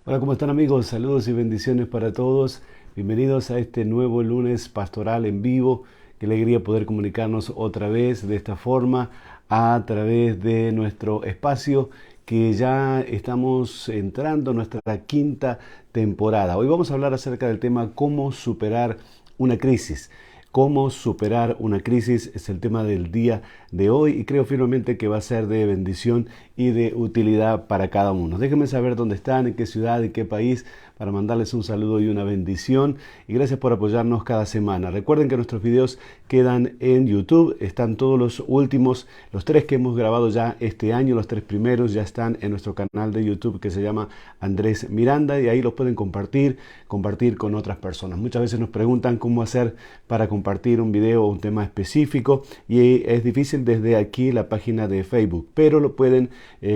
Hola, ¿cómo están amigos? Saludos y bendiciones para todos. Bienvenidos a este nuevo lunes pastoral en vivo. Qué alegría poder comunicarnos otra vez de esta forma a través de nuestro espacio que ya estamos entrando en nuestra quinta temporada. Hoy vamos a hablar acerca del tema cómo superar una crisis. Cómo superar una crisis es el tema del día de hoy y creo firmemente que va a ser de bendición y de utilidad para cada uno. Déjenme saber dónde están, en qué ciudad, en qué país, para mandarles un saludo y una bendición. Y gracias por apoyarnos cada semana. Recuerden que nuestros videos quedan en YouTube. Están todos los últimos, los 3 que hemos grabado ya este año, los 3 primeros ya están en nuestro canal de YouTube que se llama Andrés Miranda y ahí los pueden compartir con otras personas. Muchas veces nos preguntan cómo hacer para compartir un video o un tema específico y es difícil desde aquí la página de Facebook, pero lo pueden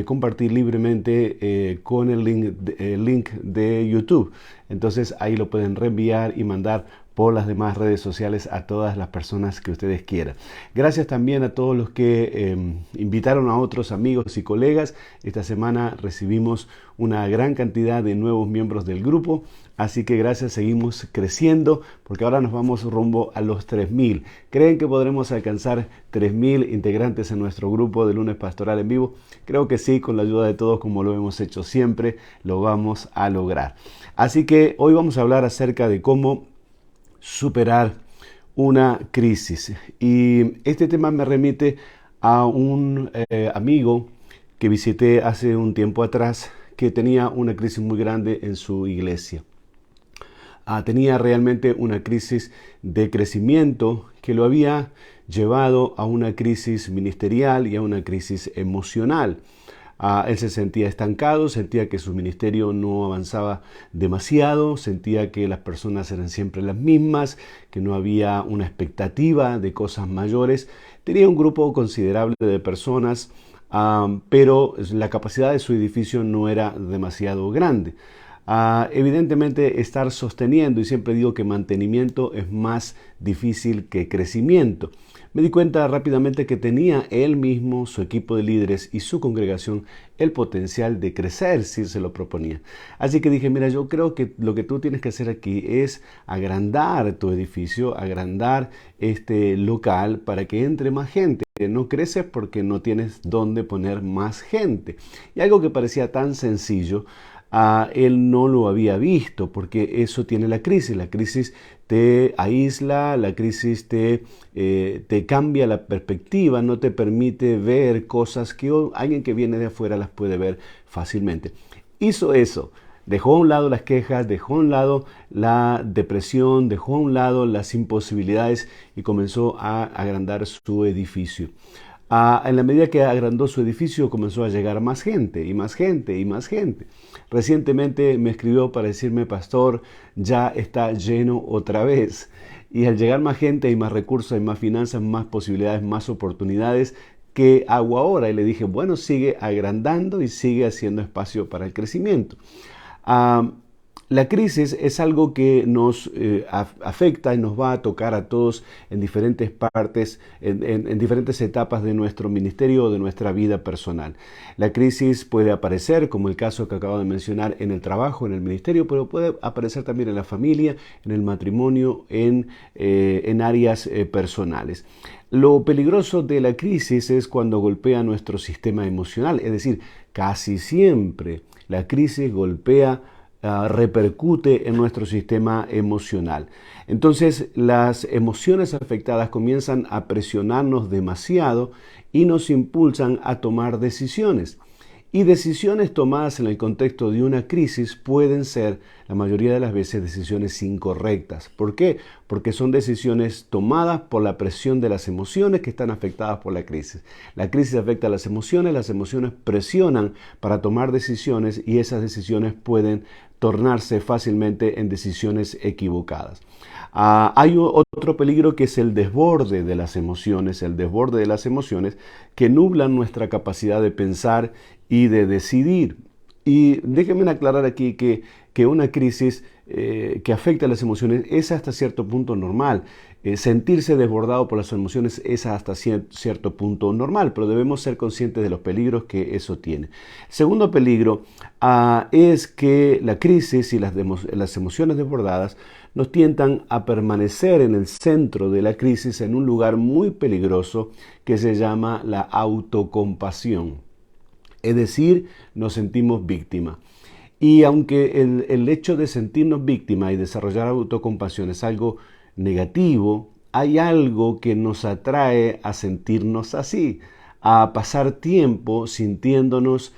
compartir libremente con el link de YouTube. Entonces ahí lo pueden reenviar y mandar por las demás redes sociales a todas las personas que ustedes quieran. Gracias también a todos los que invitaron a otros amigos y colegas. Esta semana recibimos una gran cantidad de nuevos miembros del grupo, así que gracias, seguimos creciendo porque ahora nos vamos rumbo a los 3000. ¿Creen que podremos alcanzar 3000 integrantes en nuestro grupo de Lunes Pastoral en Vivo? Creo que sí, con la ayuda de todos, como lo hemos hecho siempre, lo vamos a lograr. Así que hoy vamos a hablar acerca de cómo superar una crisis. Y este tema me remite a un amigo que visité hace un tiempo atrás que tenía una crisis muy grande en su iglesia. Tenía realmente una crisis de crecimiento que lo había llevado a una crisis ministerial y a una crisis emocional. Él se sentía estancado, sentía que su ministerio no avanzaba demasiado, sentía que las personas eran siempre las mismas, que no había una expectativa de cosas mayores. Tenía un grupo considerable de personas, pero la capacidad de su edificio no era demasiado grande. Evidentemente estar sosteniendo, y siempre digo que mantenimiento es más difícil que crecimiento. Me di cuenta rápidamente que tenía él mismo, su equipo de líderes y su congregación el potencial de crecer si se lo proponía. Así que dije, mira, yo creo que lo que tú tienes que hacer aquí es agrandar tu edificio, agrandar este local para que entre más gente. No creces porque no tienes dónde poner más gente. Y algo que parecía tan sencillo, él no lo había visto porque eso tiene la crisis. La crisis te aísla, la crisis te cambia la perspectiva, no te permite ver cosas que alguien que viene de afuera las puede ver fácilmente. Hizo eso. Dejó a un lado las quejas, dejó a un lado la depresión, dejó a un lado las imposibilidades y comenzó a agrandar su edificio. En la medida que agrandó su edificio comenzó a llegar más gente y más gente y más gente. Recientemente me escribió para decirme, pastor, ya está lleno otra vez. Y al llegar más gente hay más recursos, hay más finanzas, más posibilidades, más oportunidades. ¿Qué hago ahora? Y le dije, bueno, sigue agrandando y sigue haciendo espacio para el crecimiento. Ah, la crisis es algo que nos afecta y nos va a tocar a todos en diferentes partes, en diferentes etapas de nuestro ministerio o de nuestra vida personal. La crisis puede aparecer, como el caso que acabo de mencionar, en el trabajo, en el ministerio, pero puede aparecer también en la familia, en el matrimonio, en áreas personales. Lo peligroso de la crisis es cuando golpea nuestro sistema emocional, es decir, casi siempre la crisis golpea, repercute en nuestro sistema emocional. Entonces, las emociones afectadas comienzan a presionarnos demasiado y nos impulsan a tomar decisiones. Y decisiones tomadas en el contexto de una crisis pueden ser, la mayoría de las veces, decisiones incorrectas. ¿Por qué? Porque son decisiones tomadas por la presión de las emociones que están afectadas por la crisis. La crisis afecta a las emociones presionan para tomar decisiones y esas decisiones pueden tornarse fácilmente en decisiones equivocadas. Hay otro peligro que es el desborde de las emociones, que nublan nuestra capacidad de pensar y de decidir. Y déjenme aclarar aquí que una crisis que afecta a las emociones es hasta cierto punto normal. Sentirse desbordado por las emociones es hasta cierto punto normal, pero debemos ser conscientes de los peligros que eso tiene. El segundo peligro es que la crisis y las emociones desbordadas nos tientan a permanecer en el centro de la crisis en un lugar muy peligroso que se llama la autocompasión. Es decir, nos sentimos víctimas. Y aunque el hecho de sentirnos víctimas y desarrollar autocompasión es algo negativo, hay algo que nos atrae a sentirnos así, a pasar tiempo sintiéndonos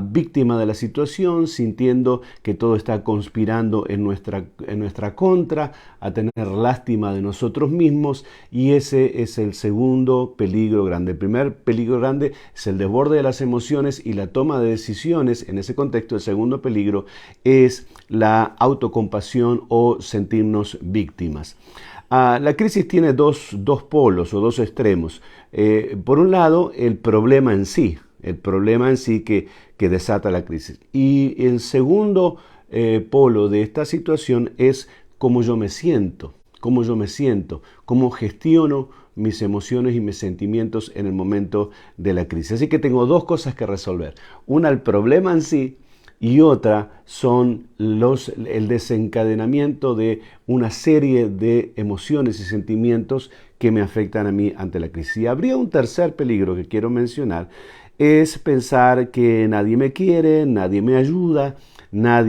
víctima de la situación, sintiendo que todo está conspirando en nuestra contra, a tener lástima de nosotros mismos, y ese es el segundo peligro grande. El primer peligro grande es el desborde de las emociones y la toma de decisiones. En ese contexto, el segundo peligro es la autocompasión o sentirnos víctimas. La crisis tiene dos polos o dos extremos. Por un lado, el problema en sí que desata la crisis. Y el segundo polo de esta situación es cómo yo me siento, cómo gestiono mis emociones y mis sentimientos en el momento de la crisis. Así que tengo dos cosas que resolver. Una, el problema en sí, y otra son el desencadenamiento de una serie de emociones y sentimientos que me afectan a mí ante la crisis. Y habría un tercer peligro que quiero mencionar, es pensar que nadie me quiere, nadie me ayuda, a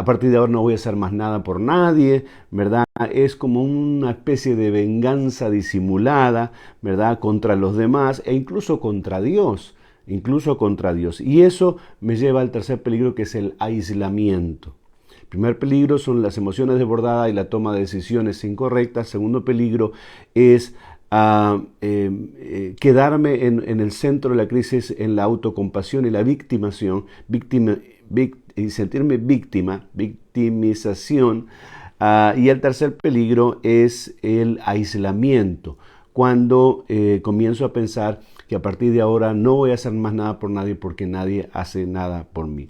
partir de ahora no voy a hacer más nada por nadie, ¿verdad? Es como una especie de venganza disimulada, ¿verdad? Contra los demás e incluso contra Dios. Y eso me lleva al tercer peligro, que es el aislamiento. El primer peligro son las emociones desbordadas y la toma de decisiones incorrectas. El segundo peligro es quedarme en el centro de la crisis, en la autocompasión y la victimización, y sentirme victimización. Y el tercer peligro es el aislamiento, cuando comienzo a pensar que a partir de ahora no voy a hacer más nada por nadie porque nadie hace nada por mí.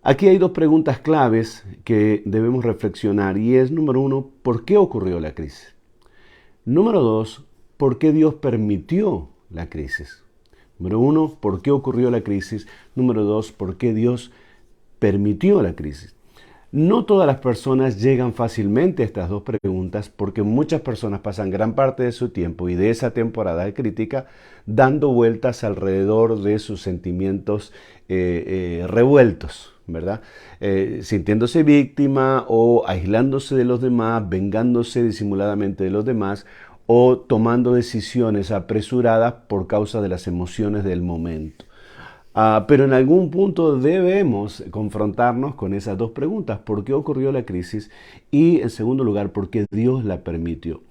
Aquí hay dos preguntas claves que debemos reflexionar, y es, número uno, ¿por qué ocurrió la crisis? Número dos, ¿por qué Dios permitió la crisis? Número uno, ¿por qué ocurrió la crisis? Número dos, ¿por qué Dios permitió la crisis? No todas las personas llegan fácilmente a estas dos preguntas, porque muchas personas pasan gran parte de su tiempo y de esa temporada de crítica dando vueltas alrededor de sus sentimientos revueltos, ¿verdad? Sintiéndose víctima o aislándose de los demás, vengándose disimuladamente de los demás o tomando decisiones apresuradas por causa de las emociones del momento. Pero en algún punto debemos confrontarnos con esas dos preguntas: ¿por qué ocurrió la crisis? Y en segundo lugar, ¿por qué Dios la permitió?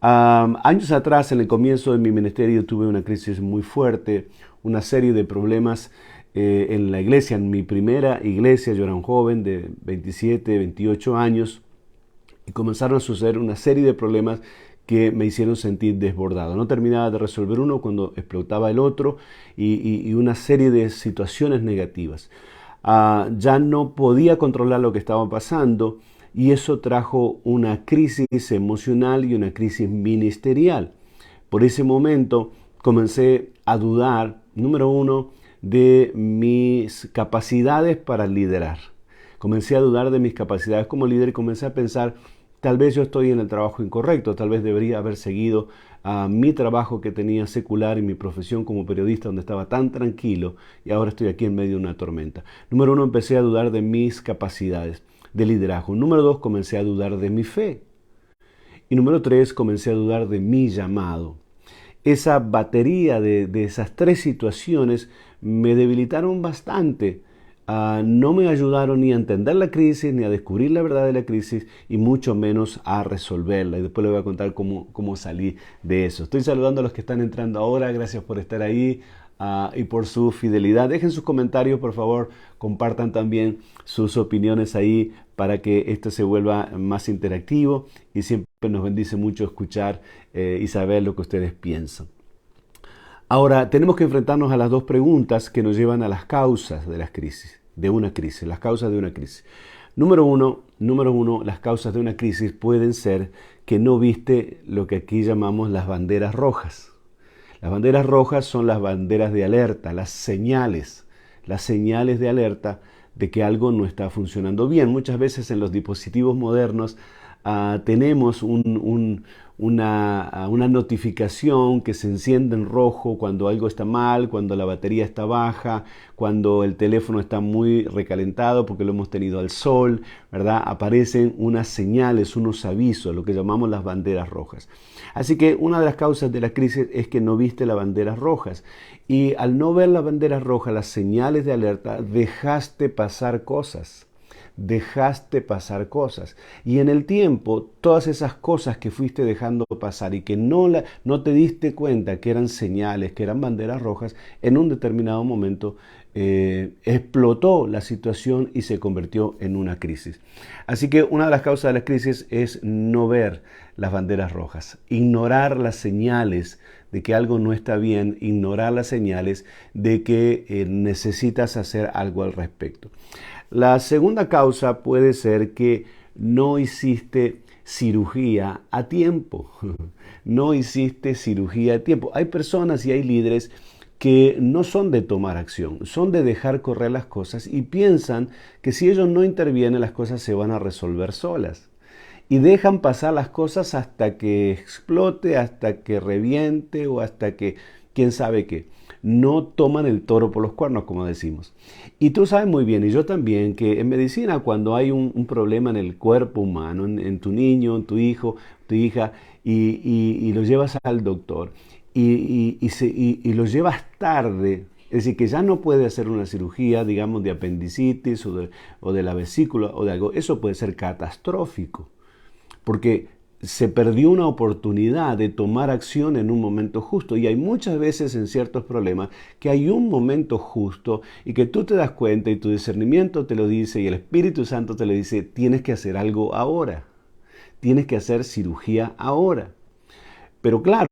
Años atrás, en el comienzo de mi ministerio, tuve una crisis muy fuerte, una serie de problemas en la iglesia, en mi primera iglesia. Yo era un joven de 27, 28 años, y comenzaron a suceder una serie de problemas que me hicieron sentir desbordado. No terminaba de resolver uno cuando explotaba el otro, y una serie de situaciones negativas. Ya no podía controlar lo que estaba pasando, y eso trajo una crisis emocional y una crisis ministerial. Por ese momento comencé a dudar, número uno, de mis capacidades para liderar. Comencé a dudar de mis capacidades como líder y comencé a pensar: tal vez yo estoy en el trabajo incorrecto, tal vez debería haber seguido mi trabajo que tenía secular y mi profesión como periodista, donde estaba tan tranquilo, y ahora estoy aquí en medio de una tormenta. Número uno, empecé a dudar de mis capacidades de liderazgo. Número dos, comencé a dudar de mi fe. Y número tres, comencé a dudar de mi llamado. Esa batería de esas tres situaciones me debilitaron bastante. No me ayudaron ni a entender la crisis, ni a descubrir la verdad de la crisis, y mucho menos a resolverla. Y después les voy a contar cómo salí de eso. Estoy saludando a los que están entrando ahora. Gracias por estar ahí y por su fidelidad. Dejen sus comentarios, por favor. Compartan también sus opiniones ahí para que esto se vuelva más interactivo, y siempre nos bendice mucho escuchar y saber lo que ustedes piensan. Ahora, tenemos que enfrentarnos a las dos preguntas que nos llevan a las causas de las crisis, de una crisis, las causas de una crisis. Número uno, las causas de una crisis pueden ser que no viste lo que aquí llamamos las banderas rojas. Las banderas rojas son las banderas de alerta, las señales de alerta de que algo no está funcionando bien. Muchas veces en los dispositivos modernos tenemos una notificación que se enciende en rojo cuando algo está mal, cuando la batería está baja, cuando el teléfono está muy recalentado porque lo hemos tenido al sol, ¿verdad? Aparecen unas señales, unos avisos, lo que llamamos las banderas rojas. Así que una de las causas de la crisis es que no viste las banderas rojas. Y al no ver las banderas rojas, las señales de alerta, dejaste pasar cosas. Y en el tiempo, todas esas cosas que fuiste dejando pasar y que no te diste cuenta que eran señales, que eran banderas rojas, en un determinado momento explotó la situación y se convirtió en una crisis. Así que una de las causas de la crisis es no ver las banderas rojas, ignorar las señales de que algo no está bien, ignorar las señales de que necesitas hacer algo al respecto. La segunda causa puede ser que no hiciste cirugía a tiempo. No hiciste cirugía a tiempo. Hay personas y hay líderes que no son de tomar acción, son de dejar correr las cosas y piensan que si ellos no intervienen las cosas se van a resolver solas. Y dejan pasar las cosas hasta que explote, hasta que reviente o hasta que quién sabe qué. No toman el toro por los cuernos, como decimos. Y tú sabes muy bien, y yo también, que en medicina cuando hay un problema en el cuerpo humano, en tu niño, en tu hijo, tu hija, y lo llevas al doctor, y lo llevas tarde, es decir, que ya no puede hacer una cirugía, digamos, de apendicitis o de la vesícula o de algo, eso puede ser catastrófico, porque se perdió una oportunidad de tomar acción en un momento justo. Y hay muchas veces en ciertos problemas que hay un momento justo y que tú te das cuenta y tu discernimiento te lo dice y el Espíritu Santo te lo dice, tienes que hacer algo ahora. Tienes que hacer cirugía ahora. Pero claro,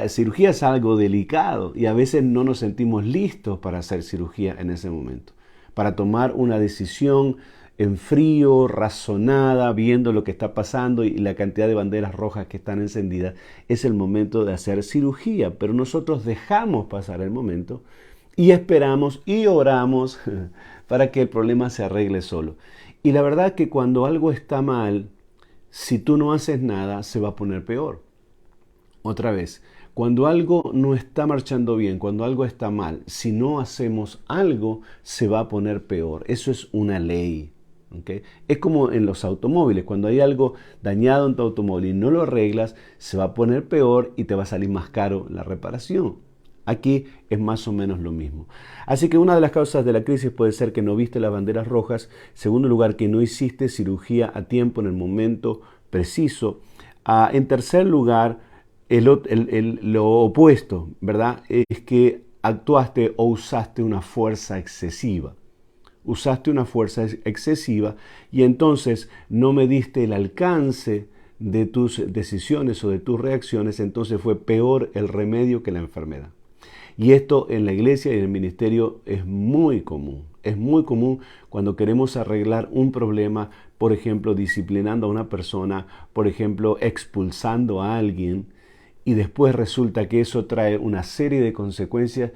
cirugía es algo delicado y a veces no nos sentimos listos para hacer cirugía en ese momento, para tomar una decisión en frío, razonada, viendo lo que está pasando y la cantidad de banderas rojas que están encendidas. Es el momento de hacer cirugía, pero nosotros dejamos pasar el momento y esperamos y oramos para que el problema se arregle solo. Y la verdad que cuando algo está mal, si tú no haces nada, se va a poner peor. Otra vez, cuando algo no está marchando bien, cuando algo está mal, si no hacemos algo, se va a poner peor. Eso es una ley. ¿Okay? Es como en los automóviles, cuando hay algo dañado en tu automóvil y no lo arreglas, se va a poner peor y te va a salir más caro la reparación. Aquí es más o menos lo mismo. Así que una de las causas de la crisis puede ser que no viste las banderas rojas. Segundo lugar, que no hiciste cirugía a tiempo en el momento preciso. En tercer lugar, lo opuesto, ¿verdad? Es que actuaste o usaste una fuerza excesiva. Usaste una fuerza excesiva y entonces no mediste el alcance de tus decisiones o de tus reacciones, entonces fue peor el remedio que la enfermedad. Y esto en la iglesia y en el ministerio es muy común. Es muy común cuando queremos arreglar un problema, por ejemplo, disciplinando a una persona, por ejemplo, expulsando a alguien, y después resulta que eso trae una serie de consecuencias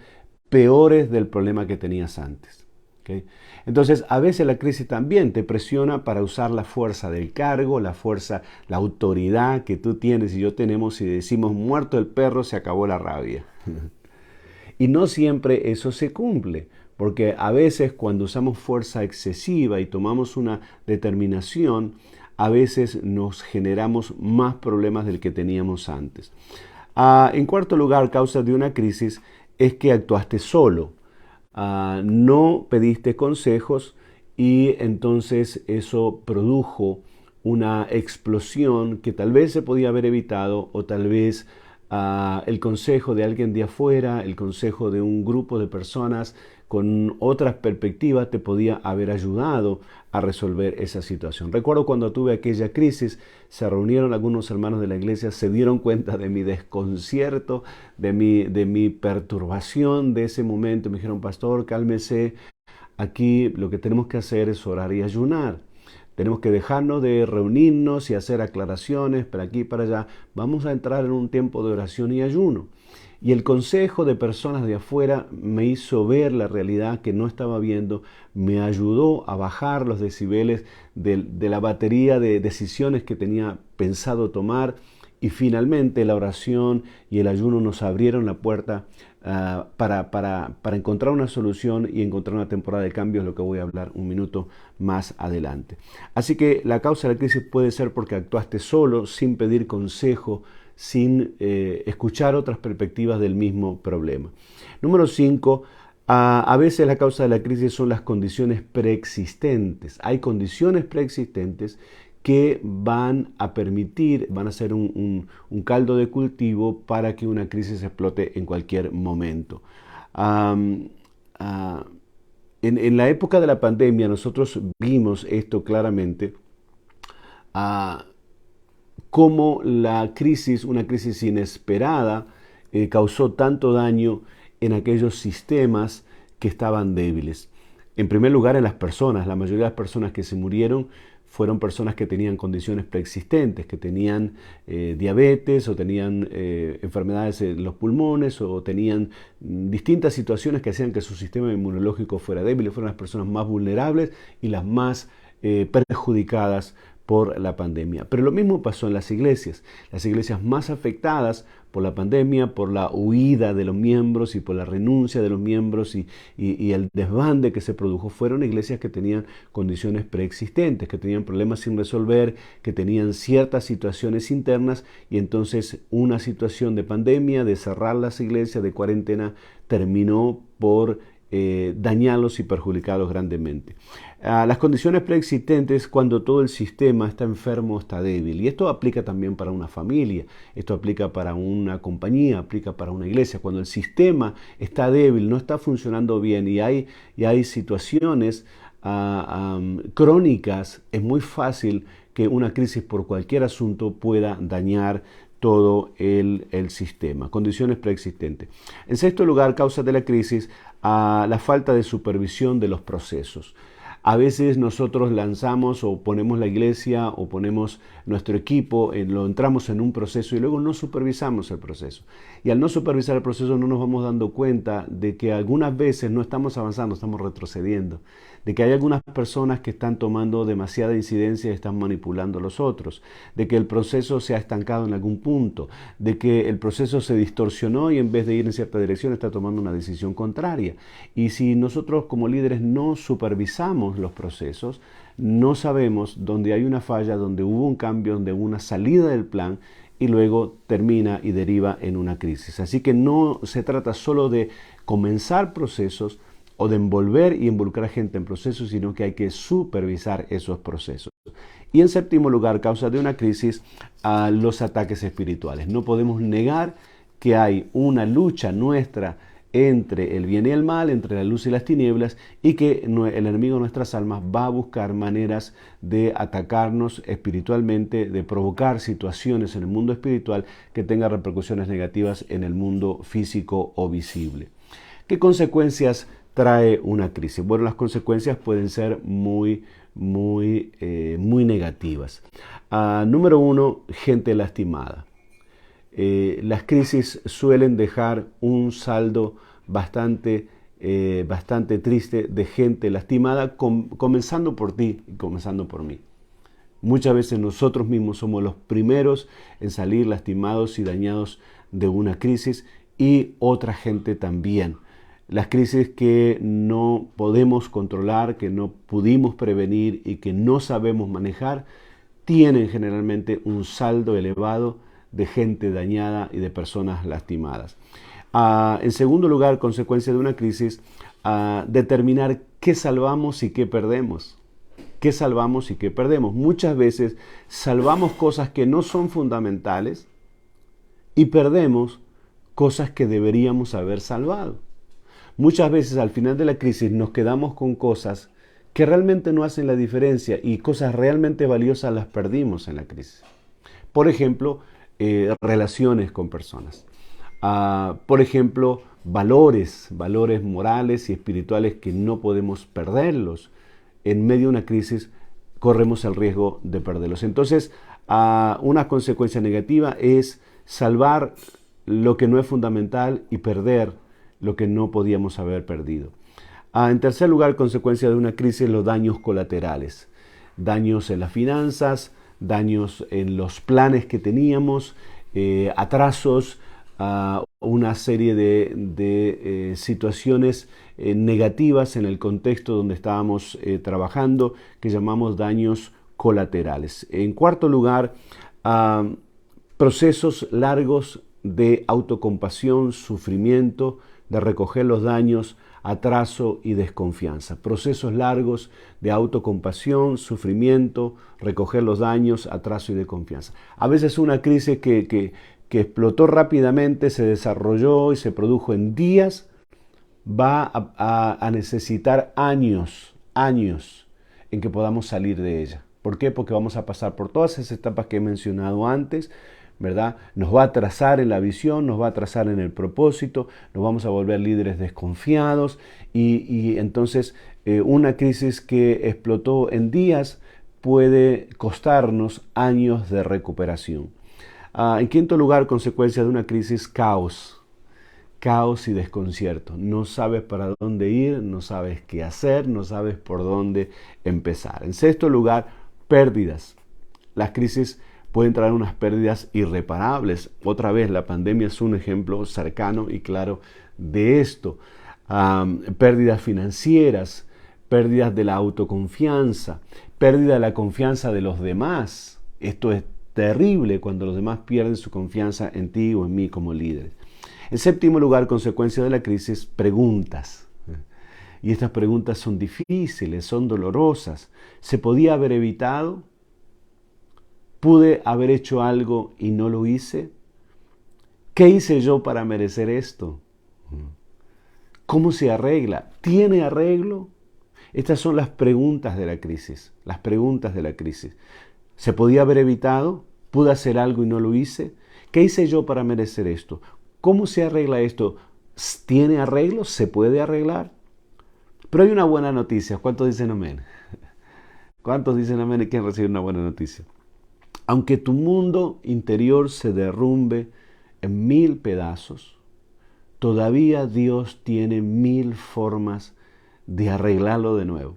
peores del problema que tenías antes. ¿Okay? Entonces, a veces la crisis también te presiona para usar la fuerza del cargo, la fuerza, la autoridad que tú tienes y yo tenemos y decimos, muerto el perro, se acabó la rabia. Y no siempre eso se cumple, porque a veces cuando usamos fuerza excesiva y tomamos una determinación, a veces nos generamos más problemas del que teníamos antes. En cuarto lugar, causa de una crisis es que actuaste solo. No pediste consejos y entonces eso produjo una explosión que tal vez se podía haber evitado o tal vez el consejo de alguien de afuera, el consejo de un grupo de personas con otras perspectivas te podía haber ayudado a resolver esa situación. Recuerdo cuando tuve aquella crisis, se reunieron algunos hermanos de la iglesia, se dieron cuenta de mi desconcierto, de mi perturbación de ese momento. Me dijeron, pastor, cálmese, aquí lo que tenemos que hacer es orar y ayunar. Tenemos que dejarnos de reunirnos y hacer aclaraciones para aquí y para allá. Vamos a entrar en un tiempo de oración y ayuno. Y el consejo de personas de afuera me hizo ver la realidad que no estaba viendo, me ayudó a bajar los decibeles de la batería de decisiones que tenía pensado tomar, y finalmente la oración y el ayuno nos abrieron la puerta para encontrar una solución y encontrar una temporada de cambio, es lo que voy a hablar un minuto más adelante. Así que la causa de la crisis puede ser porque actuaste solo, sin pedir consejo, sin escuchar otras perspectivas del mismo problema. Número 5, a veces la causa de la crisis son las condiciones preexistentes. Hay condiciones preexistentes que van a permitir, van a ser un caldo de cultivo para que una crisis explote en cualquier momento. En la época de la pandemia nosotros vimos esto claramente, cómo la crisis, una crisis inesperada, causó tanto daño en aquellos sistemas que estaban débiles. En primer lugar, en las personas. La mayoría de las personas que se murieron fueron personas que tenían condiciones preexistentes, que tenían diabetes o tenían enfermedades en los pulmones o tenían distintas situaciones que hacían que su sistema inmunológico fuera débil. Fueron las personas más vulnerables y las más perjudicadas por la pandemia. Pero lo mismo pasó en las iglesias más afectadas por la pandemia, por la huida de los miembros y por la renuncia de los miembros y el desbande que se produjo, fueron iglesias que tenían condiciones preexistentes, que tenían problemas sin resolver, que tenían ciertas situaciones internas, y entonces una situación de pandemia, de cerrar las iglesias, de cuarentena, terminó por dañarlos y perjudicarlos grandemente. Las condiciones preexistentes, cuando todo el sistema está enfermo, está débil. Y esto aplica también para una familia, esto aplica para una compañía, aplica para una iglesia. Cuando el sistema está débil, no está funcionando bien y hay situaciones crónicas, es muy fácil que una crisis por cualquier asunto pueda dañar todo el sistema. Condiciones preexistentes. En sexto lugar, causa de la crisis, la falta de supervisión de los procesos. A veces nosotros lanzamos o ponemos la iglesia o ponemos nuestro equipo, lo entramos en un proceso y luego no supervisamos el proceso. Y al no supervisar el proceso no nos vamos dando cuenta de que algunas veces no estamos avanzando, estamos retrocediendo. De que hay algunas personas que están tomando demasiada incidencia y están manipulando a los otros. De que el proceso se ha estancado en algún punto. De que el proceso se distorsionó y en vez de ir en cierta dirección está tomando una decisión contraria. Y si nosotros como líderes no supervisamos los procesos, no sabemos dónde hay una falla, donde hubo un cambio, donde hubo una salida del plan y luego termina y deriva en una crisis. Así que no se trata solo de comenzar procesos o de envolver y involucrar gente en procesos, sino que hay que supervisar esos procesos. Y en séptimo lugar, causa de una crisis, los ataques espirituales. No podemos negar que hay una lucha nuestra entre el bien y el mal, entre la luz y las tinieblas, y que el enemigo de nuestras almas va a buscar maneras de atacarnos espiritualmente, de provocar situaciones en el mundo espiritual que tengan repercusiones negativas en el mundo físico o visible. ¿Qué consecuencias trae una crisis? Bueno, las consecuencias pueden ser muy negativas. Número 1, gente lastimada. Las crisis suelen dejar un saldo bastante triste de gente lastimada, comenzando por ti y comenzando por mí. Muchas veces nosotros mismos somos los primeros en salir lastimados y dañados de una crisis, y otra gente también. Las crisis que no podemos controlar, que no pudimos prevenir y que no sabemos manejar, tienen generalmente un saldo elevado de gente dañada y de personas lastimadas. En segundo lugar, consecuencia de una crisis, determinar qué salvamos y qué perdemos. ¿Qué salvamos y qué perdemos? Muchas veces salvamos cosas que no son fundamentales y perdemos cosas que deberíamos haber salvado. Muchas veces al final de la crisis nos quedamos con cosas que realmente no hacen la diferencia y cosas realmente valiosas las perdimos en la crisis. Por ejemplo, relaciones con personas. Por ejemplo, valores morales y espirituales que no podemos perderlos. En medio de una crisis corremos el riesgo de perderlos. Entonces, una consecuencia negativa es salvar lo que no es fundamental y perder lo que no podíamos haber perdido. En tercer lugar, consecuencia de una crisis, los daños colaterales. Daños en las finanzas, daños en los planes que teníamos, atrasos, una serie de situaciones negativas en el contexto donde estábamos trabajando, que llamamos daños colaterales. En cuarto lugar, procesos largos de autocompasión, sufrimiento, de recoger los daños, atraso y desconfianza. Procesos largos de autocompasión, sufrimiento, recoger los daños, atraso y desconfianza. A veces una crisis que explotó rápidamente, se desarrolló y se produjo en días, va a necesitar años en que podamos salir de ella. ¿Por qué? Porque vamos a pasar por todas esas etapas que he mencionado antes, ¿verdad? Nos va a atrasar en la visión, nos va a atrasar en el propósito, nos vamos a volver líderes desconfiados y entonces una crisis que explotó en días puede costarnos años de recuperación. En quinto lugar, consecuencia de una crisis, caos y desconcierto. No sabes para dónde ir, no sabes qué hacer, no sabes por dónde empezar. En sexto lugar, pérdidas. Las crisis pueden traer unas pérdidas irreparables. Otra vez, la pandemia es un ejemplo cercano y claro de esto. Pérdidas financieras, pérdidas de la autoconfianza, pérdida de la confianza de los demás. Esto es terrible cuando los demás pierden su confianza en ti o en mí como líderes. En séptimo lugar, consecuencia de la crisis, preguntas. Y estas preguntas son difíciles, son dolorosas. ¿Se podía haber evitado? ¿Pude haber hecho algo y no lo hice? ¿Qué hice yo para merecer esto? ¿Cómo se arregla? ¿Tiene arreglo? Estas son las preguntas de la crisis, las preguntas de la crisis. ¿Se podía haber evitado? ¿Pude hacer algo y no lo hice? ¿Qué hice yo para merecer esto? ¿Cómo se arregla esto? ¿Tiene arreglo? ¿Se puede arreglar? Pero hay una buena noticia. ¿Cuántos dicen amén? ¿Cuántos dicen amén y quieren recibir una buena noticia? Aunque tu mundo interior se derrumbe en 1000 pedazos, todavía Dios tiene 1000 formas de arreglarlo de nuevo.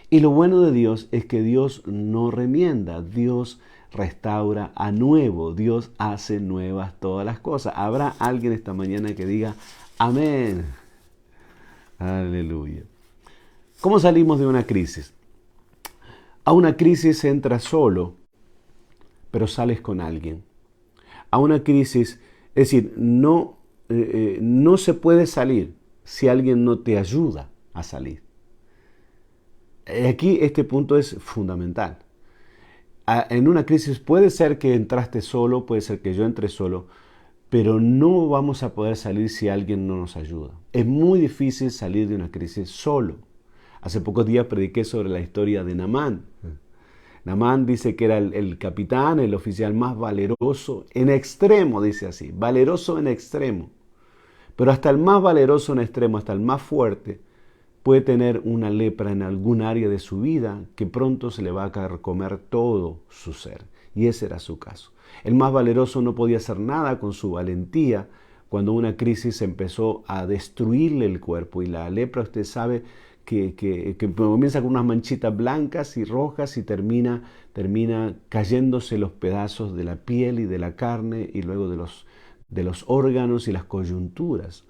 Y lo bueno de Dios es que Dios no remienda, Dios restaura a nuevo, Dios hace nuevas todas las cosas. ¿Habrá alguien esta mañana que diga amén? Aleluya. ¿Cómo salimos de una crisis? A una crisis entras solo, pero sales con alguien. A una crisis, es decir, no se puede salir si alguien no te ayuda a salir. Aquí este punto es fundamental. En una crisis puede ser que entraste solo, puede ser que yo entré solo, pero no vamos a poder salir si alguien no nos ayuda. Es muy difícil salir de una crisis solo. Hace pocos días prediqué sobre la historia de Naamán. Naamán dice que era el capitán, el oficial más valeroso en extremo, dice así, valeroso en extremo. Pero hasta el más valeroso en extremo, hasta el más fuerte, puede tener una lepra en algún área de su vida que pronto se le va a carcomer todo su ser. Y ese era su caso. El más valeroso no podía hacer nada con su valentía cuando una crisis empezó a destruirle el cuerpo. Y la lepra, usted sabe, que comienza con unas manchitas blancas y rojas y termina cayéndose los pedazos de la piel y de la carne y luego de los órganos y las coyunturas.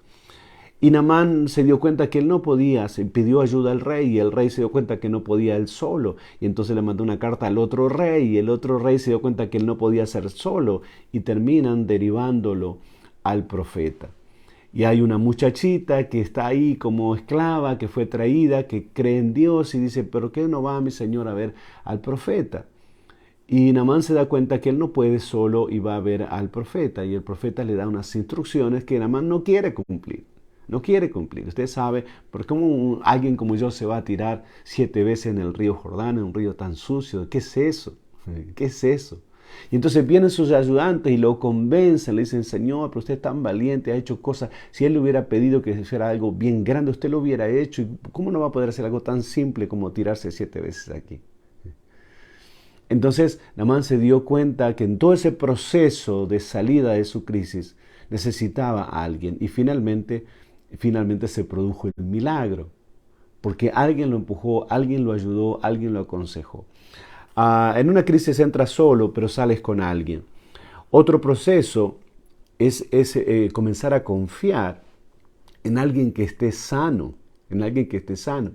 Y Naamán se dio cuenta que él no podía, se pidió ayuda al rey y el rey se dio cuenta que no podía él solo. Y entonces le mandó una carta al otro rey y el otro rey se dio cuenta que él no podía ser solo y terminan derivándolo al profeta. Y hay una muchachita que está ahí como esclava, que fue traída, que cree en Dios y dice, ¿pero qué no va mi señor a ver al profeta? Y Naamán se da cuenta que él no puede solo y va a ver al profeta. Y el profeta le da unas instrucciones que Naamán no quiere cumplir. No quiere cumplir. Usted sabe, porque como alguien como yo se va a tirar 7 veces en el río Jordán, en un río tan sucio. ¿Qué es eso? ¿Qué es eso? Y entonces vienen sus ayudantes y lo convencen, le dicen, Señor, pero usted es tan valiente, ha hecho cosas. Si Él le hubiera pedido que hiciera algo bien grande, usted lo hubiera hecho. ¿Y cómo no va a poder hacer algo tan simple como tirarse 7 veces aquí? Entonces, Naamán se dio cuenta que en todo ese proceso de salida de su crisis necesitaba a alguien y finalmente se produjo el milagro, porque alguien lo empujó, alguien lo ayudó, alguien lo aconsejó. En una crisis entras solo, pero sales con alguien. Otro proceso es comenzar a confiar en alguien que esté sano, en alguien que esté sano.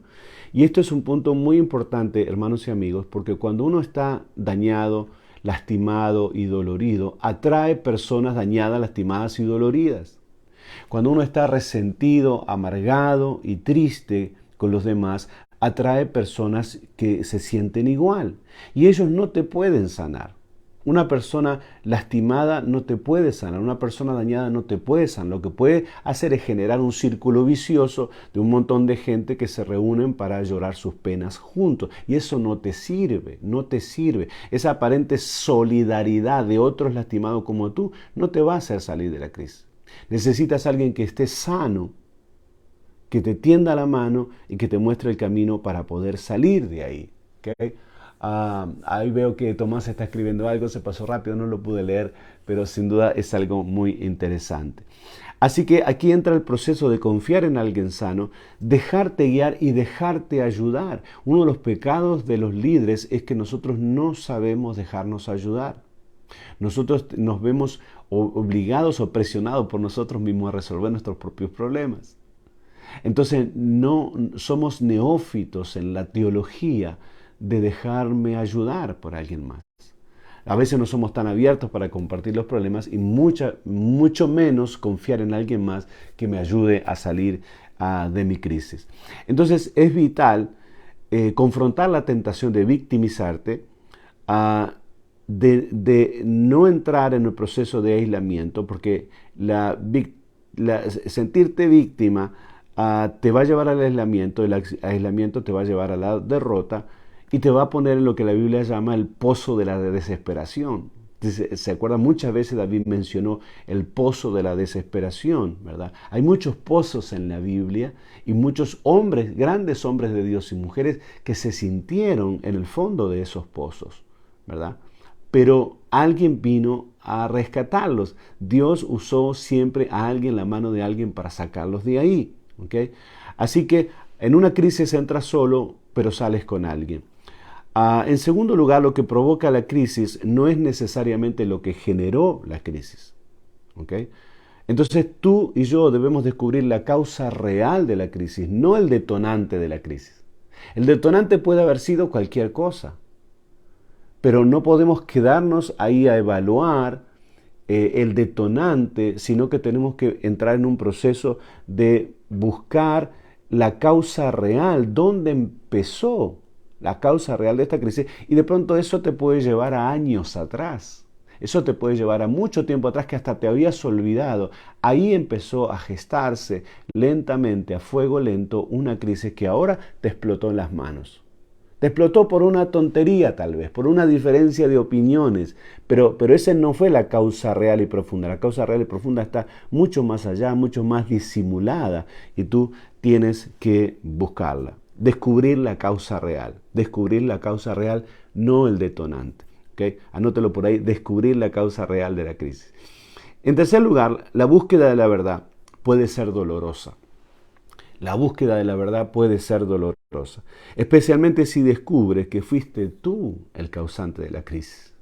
Y esto es un punto muy importante, hermanos y amigos, porque cuando uno está dañado, lastimado y dolorido, atrae personas dañadas, lastimadas y doloridas. Cuando uno está resentido, amargado y triste con los demás, atrae personas que se sienten igual. Y ellos no te pueden sanar. Una persona lastimada no te puede sanar, una persona dañada no te puede sanar. Lo que puede hacer es generar un círculo vicioso de un montón de gente que se reúnen para llorar sus penas juntos. Y eso no te sirve, no te sirve. Esa aparente solidaridad de otros lastimados como tú no te va a hacer salir de la crisis. Necesitas a alguien que esté sano, que te tienda la mano y que te muestre el camino para poder salir de ahí. ¿Okay? Ahí veo que Tomás está escribiendo algo, se pasó rápido, no lo pude leer, pero sin duda es algo muy interesante. Así que aquí entra el proceso de confiar en alguien sano, dejarte guiar y dejarte ayudar. Uno de los pecados de los líderes es que nosotros no sabemos dejarnos ayudar. Nosotros nos vemos obligados o presionados por nosotros mismos a resolver nuestros propios problemas. Entonces no somos neófitos en la teología de dejarme ayudar por alguien más. A veces no somos tan abiertos para compartir los problemas y mucho menos confiar en alguien más que me ayude a salir de mi crisis. Entonces es vital confrontar la tentación de victimizarte, de no entrar en el proceso de aislamiento, porque sentirte víctima te va a llevar al aislamiento, el aislamiento te va a llevar a la derrota y te va a poner en lo que la Biblia llama el pozo de la desesperación. Se acuerda, muchas veces David mencionó el pozo de la desesperación, ¿verdad? Hay muchos pozos en la Biblia y muchos hombres, grandes hombres de Dios y mujeres que se sintieron en el fondo de esos pozos, ¿verdad? Pero alguien vino a rescatarlos. Dios usó siempre a alguien, la mano de alguien para sacarlos de ahí, ¿ok? Así que en una crisis entras solo, pero sales con alguien. En segundo lugar, lo que provoca la crisis no es necesariamente lo que generó la crisis. ¿Okay? Entonces tú y yo debemos descubrir la causa real de la crisis, no el detonante de la crisis. El detonante puede haber sido cualquier cosa, pero no podemos quedarnos ahí a evaluar el detonante, sino que tenemos que entrar en un proceso de buscar la causa real, dónde empezó la causa real de esta crisis, y de pronto eso te puede llevar a años atrás. Eso te puede llevar a mucho tiempo atrás que hasta te habías olvidado. Ahí empezó a gestarse lentamente, a fuego lento, una crisis que ahora te explotó en las manos. Te explotó por una tontería tal vez, por una diferencia de opiniones, pero esa no fue la causa real y profunda. La causa real y profunda está mucho más allá, mucho más disimulada, y tú tienes que buscarla. Descubrir la causa real, no el detonante. ¿Okay? Anótelo por ahí, descubrir la causa real de la crisis. En tercer lugar, la búsqueda de la verdad puede ser dolorosa. La búsqueda de la verdad puede ser dolorosa, especialmente si descubres que fuiste tú el causante de la crisis.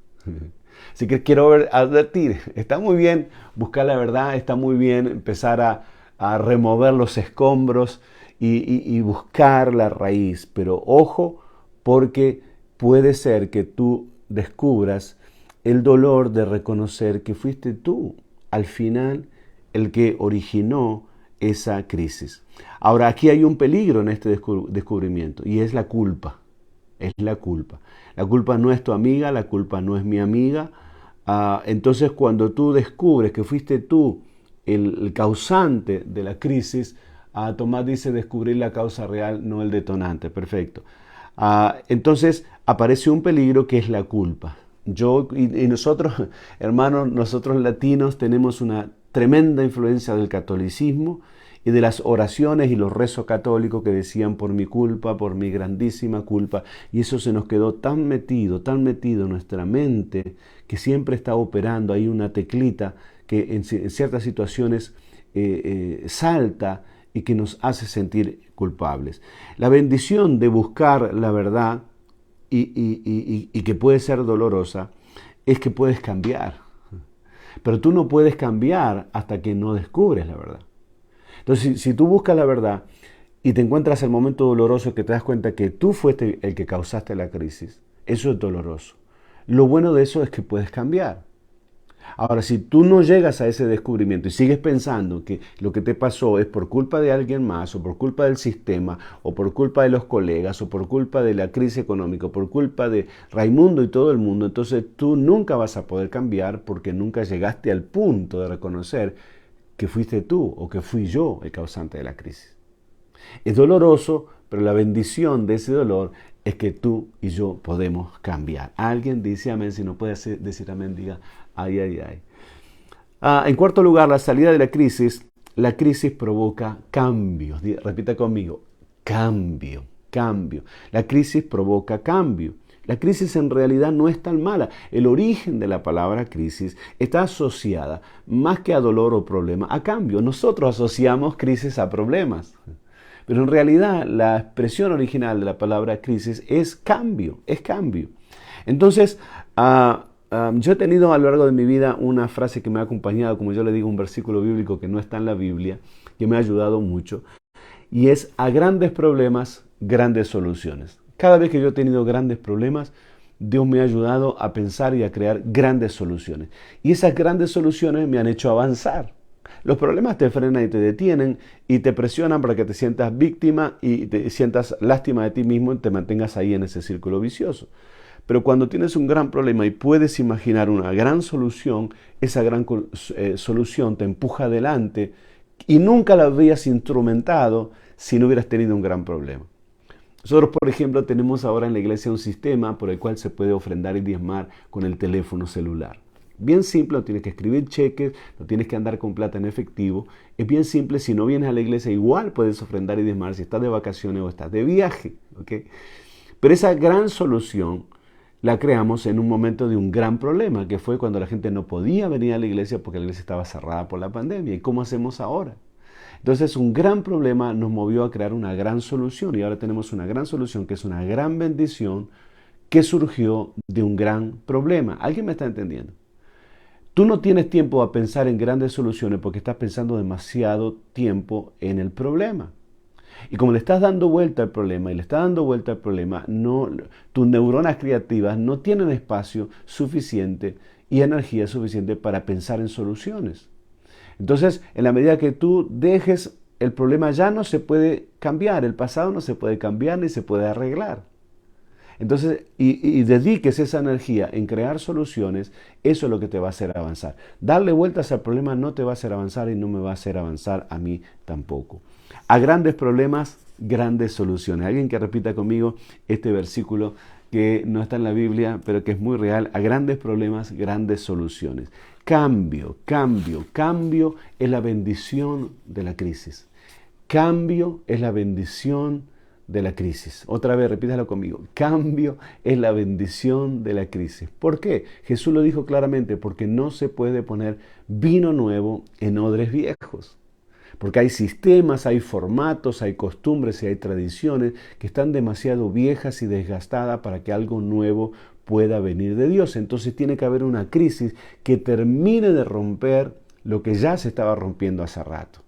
Así que quiero advertir, está muy bien buscar la verdad, está muy bien empezar a remover los escombros y buscar la raíz, pero ojo, porque puede ser que tú descubras el dolor de reconocer que fuiste tú al final el que originó esa crisis. Ahora, aquí hay un peligro en este descubrimiento y es la culpa. Es la culpa. La culpa no es tu amiga, la culpa no es mi amiga. Entonces, cuando tú descubres que fuiste tú el causante de la crisis, Tomás dice descubrir la causa real, no el detonante. Perfecto. Entonces aparece un peligro que es la culpa. Yo y nosotros, hermanos, nosotros latinos tenemos una tremenda influencia del catolicismo y de las oraciones y los rezos católicos que decían por mi culpa, por mi grandísima culpa. Y eso se nos quedó tan metido en nuestra mente que siempre está operando ahí una teclita que en ciertas situaciones salta y que nos hace sentir culpables. La bendición de buscar la verdad y que puede ser dolorosa es que puedes cambiar. Pero tú no puedes cambiar hasta que no descubres la verdad. Entonces, si tú buscas la verdad y te encuentras el momento doloroso que te das cuenta que tú fuiste el que causaste la crisis, eso es doloroso. Lo bueno de eso es que puedes cambiar. Ahora, si tú no llegas a ese descubrimiento y sigues pensando que lo que te pasó es por culpa de alguien más, o por culpa del sistema, o por culpa de los colegas, o por culpa de la crisis económica, o por culpa de Raimundo y todo el mundo, entonces tú nunca vas a poder cambiar porque nunca llegaste al punto de reconocer que fuiste tú o que fui yo el causante de la crisis. Es doloroso, pero la bendición de ese dolor es que tú y yo podemos cambiar. Alguien dice amén, si no puede decir amén, diga ay, ay, ay. En cuarto lugar, la salida de la crisis provoca cambios. Repita conmigo, cambio, cambio. La crisis provoca cambio. La crisis en realidad no es tan mala. El origen de la palabra crisis está asociada, más que a dolor o problema, a cambio. Nosotros asociamos crisis a problemas. Pero en realidad la expresión original de la palabra crisis es cambio, es cambio. Entonces, yo he tenido a lo largo de mi vida una frase que me ha acompañado, como yo le digo, un versículo bíblico que no está en la Biblia, que me ha ayudado mucho, y es a grandes problemas, grandes soluciones. Cada vez que yo he tenido grandes problemas, Dios me ha ayudado a pensar y a crear grandes soluciones. Y esas grandes soluciones me han hecho avanzar. Los problemas te frenan y te detienen y te presionan para que te sientas víctima y te sientas lástima de ti mismo y te mantengas ahí en ese círculo vicioso. Pero cuando tienes un gran problema y puedes imaginar una gran solución, esa gran solución te empuja adelante y nunca la habrías instrumentado si no hubieras tenido un gran problema. Nosotros, por ejemplo, tenemos ahora en la iglesia un sistema por el cual se puede ofrendar y diezmar con el teléfono celular. Bien simple, no tienes que escribir cheques, no tienes que andar con plata en efectivo. Es bien simple, si no vienes a la iglesia igual puedes ofrendar y diezmar si estás de vacaciones o estás de viaje. ¿Okay? Pero esa gran solución la creamos en un momento de un gran problema, que fue cuando la gente no podía venir a la iglesia porque la iglesia estaba cerrada por la pandemia. ¿Y cómo hacemos ahora? Entonces un gran problema nos movió a crear una gran solución y ahora tenemos una gran solución que es una gran bendición que surgió de un gran problema. ¿Alguien me está entendiendo? Tú no tienes tiempo a pensar en grandes soluciones porque estás pensando demasiado tiempo en el problema. Y como le estás dando vuelta al problema y le estás dando vuelta al problema, tus neuronas creativas no tienen espacio suficiente y energía suficiente para pensar en soluciones. Entonces, en la medida que tú dejes el problema ya no se puede cambiar, el pasado no se puede cambiar ni se puede arreglar. Entonces, y dediques esa energía en crear soluciones, eso es lo que te va a hacer avanzar. Darle vueltas al problema no te va a hacer avanzar y no me va a hacer avanzar a mí tampoco. A grandes problemas, grandes soluciones. Alguien que repita conmigo este versículo que no está en la Biblia, pero que es muy real. A grandes problemas, grandes soluciones. Cambio, cambio, cambio es la bendición de la crisis. Cambio es la bendición de la crisis. Otra vez, repítalo conmigo. Cambio es la bendición de la crisis. ¿Por qué? Jesús lo dijo claramente, porque no se puede poner vino nuevo en odres viejos. Porque hay sistemas, hay formatos, hay costumbres y hay tradiciones que están demasiado viejas y desgastadas para que algo nuevo pueda venir de Dios. Entonces tiene que haber una crisis que termine de romper lo que ya se estaba rompiendo hace rato.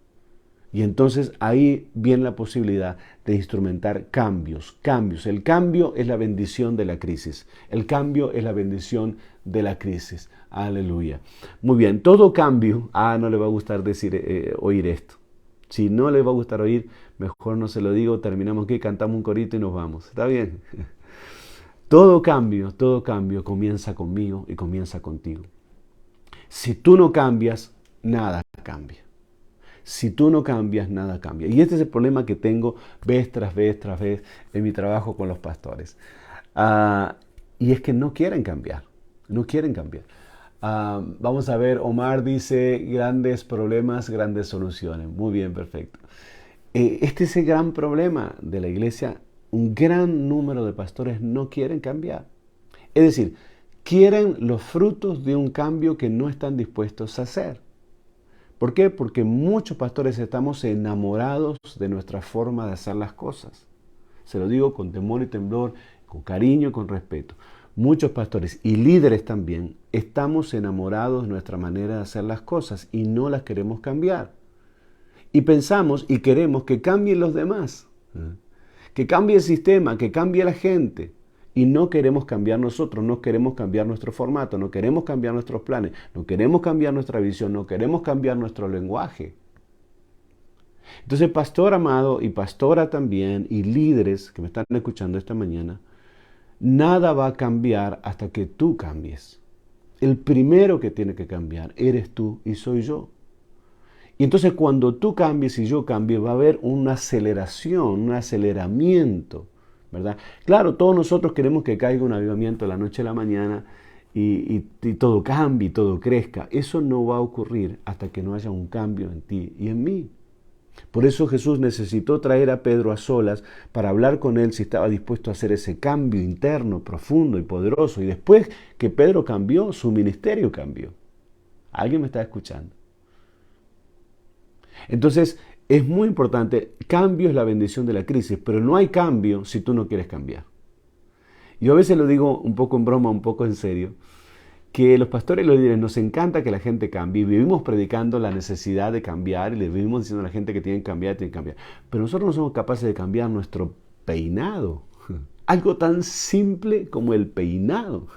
Y entonces ahí viene la posibilidad de instrumentar cambios. El cambio es la bendición de la crisis. El cambio es la bendición de la crisis. Aleluya. Muy bien, todo cambio, no le va a gustar oír esto. Si no le va a gustar oír, mejor no se lo digo, terminamos aquí, cantamos un corito y nos vamos. ¿Está bien? Todo cambio comienza conmigo y comienza contigo. Si tú no cambias, nada cambia. Si tú no cambias, nada cambia. Y este es el problema que tengo vez tras vez tras vez en mi trabajo con los pastores. Y es que no quieren cambiar, no quieren cambiar. Vamos a ver, Omar dice, grandes problemas, grandes soluciones. Muy bien, perfecto. Este es el gran problema de la iglesia. Un gran número de pastores no quieren cambiar. Es decir, quieren los frutos de un cambio que no están dispuestos a hacer. ¿Por qué? Porque muchos pastores estamos enamorados de nuestra forma de hacer las cosas. Se lo digo con temor y temblor, con cariño y con respeto. Muchos pastores y líderes también estamos enamorados de nuestra manera de hacer las cosas y no las queremos cambiar. Y pensamos y queremos que cambien los demás, que cambie el sistema, que cambie la gente. Y no queremos cambiar nosotros, no queremos cambiar nuestro formato, no queremos cambiar nuestros planes, no queremos cambiar nuestra visión, no queremos cambiar nuestro lenguaje. Entonces, pastor amado y pastora también, y líderes que me están escuchando esta mañana, nada va a cambiar hasta que tú cambies. El primero que tiene que cambiar eres tú y soy yo. Y entonces cuando tú cambies y yo cambie, va a haber una aceleración, un aceleramiento, ¿verdad? Claro, todos nosotros queremos que caiga un avivamiento de la noche a la mañana y todo cambie, y todo crezca. Eso no va a ocurrir hasta que no haya un cambio en ti y en mí. Por eso Jesús necesitó traer a Pedro a solas para hablar con él si estaba dispuesto a hacer ese cambio interno, profundo y poderoso. Y después que Pedro cambió, su ministerio cambió. ¿Alguien me está escuchando? Entonces, es muy importante, cambio es la bendición de la crisis, pero no hay cambio si tú no quieres cambiar. Yo a veces lo digo un poco en broma, un poco en serio, que los pastores y los líderes nos encanta que la gente cambie y vivimos predicando la necesidad de cambiar y le vivimos diciendo a la gente que tienen que cambiar, tienen que cambiar. Pero nosotros no somos capaces de cambiar nuestro peinado. Algo tan simple como el peinado.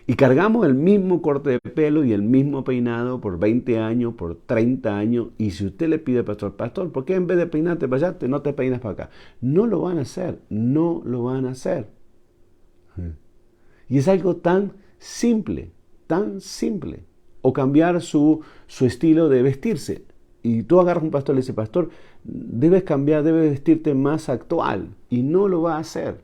Y cargamos el mismo corte de pelo y el mismo peinado por 20 años, por 30 años. Y si usted le pide al pastor, ¿por qué en vez de peinarte para allá, no te peinas para acá? No lo van a hacer, no lo van a hacer. Y es algo tan simple, tan simple. O cambiar su estilo de vestirse. Y tú agarras un pastor y le dices, pastor, debes cambiar, debes vestirte más actual. Y no lo va a hacer.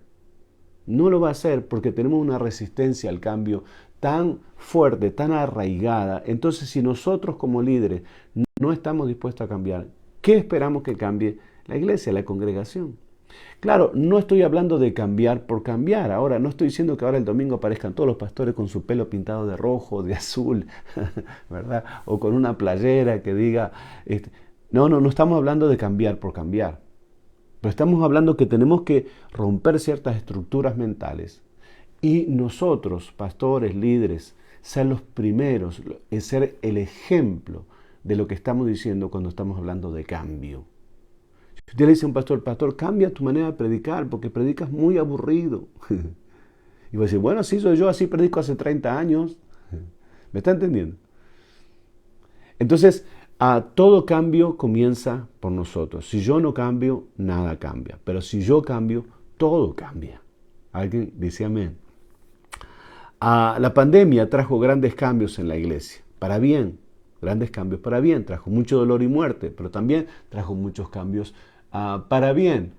No lo va a hacer porque tenemos una resistencia al cambio tan fuerte, tan arraigada. Entonces, si nosotros como líderes no estamos dispuestos a cambiar, ¿qué esperamos que cambie la iglesia, la congregación? Claro, no estoy hablando de cambiar por cambiar. Ahora, no estoy diciendo que ahora el domingo aparezcan todos los pastores con su pelo pintado de rojo, de azul, ¿verdad? O con una playera que diga... No estamos hablando de cambiar por cambiar. Pero estamos hablando que tenemos que romper ciertas estructuras mentales y nosotros, pastores, líderes, ser los primeros, ser el ejemplo de lo que estamos diciendo cuando estamos hablando de cambio. Si usted le dice a un pastor, cambia tu manera de predicar porque predicas muy aburrido. Y va a decir, bueno, así soy yo, así predico hace 30 años. ¿Me está entendiendo? Entonces, todo cambio comienza por nosotros. Si yo no cambio, nada cambia. Pero si yo cambio, todo cambia. ¿Alguien dice amén? La pandemia trajo grandes cambios en la iglesia, para bien. Grandes cambios para bien. Trajo mucho dolor y muerte, pero también trajo muchos cambios para bien.